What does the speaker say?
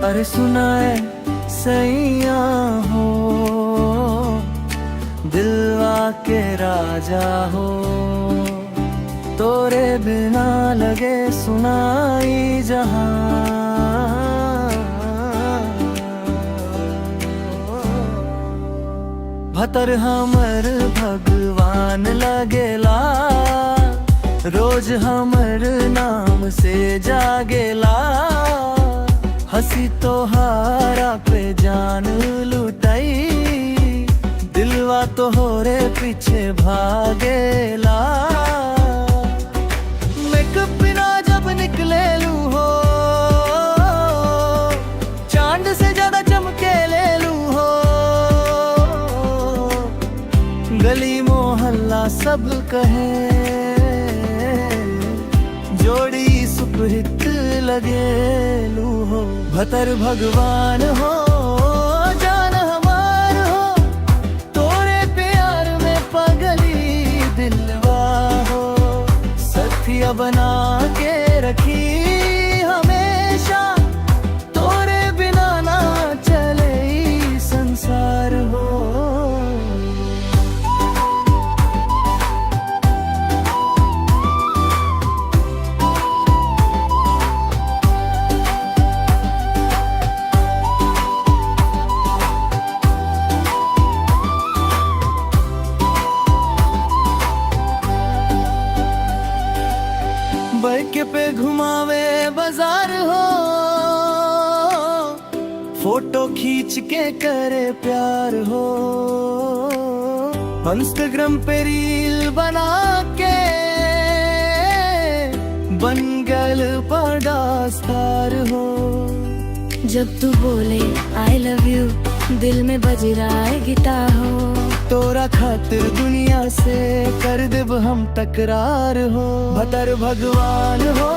अरे सुनाए सैया हो, दिलवा के राजा हो, तोरे बिना लगे सुनाई जहां। भतर हमर भगवान लगेला, रोज हमर नाम से जागेला। हंसी तोहारा पे जान लुटाई, दिलवा तोहरे पीछे भागेला। मेकअप बिना जब निकले लू हो, चांद से ज्यादा चमके ले लू हो। गली मोहल्ला सब कहे जोड़ी सुपरहिट लगेलू हो। भतर भगवान हो, जान हमार हो, तोरे प्यार में पगली दिलवा हो। सथिया बना के रखी हमेशा, तोरे बिना ना चले ई संसार हो। बाइक पे घुमावे बाजार हो, फोटो खींच के करे प्यार हो। इंस्टाग्राम पे रील बना के बन गल पर्दा स्टार हो। जब तू बोले आई लव यू, दिल में बज रहा है गिटार हो। तोरा खातिर दुनिया से कर देब हम तकरार हो। भतर भगवान हो,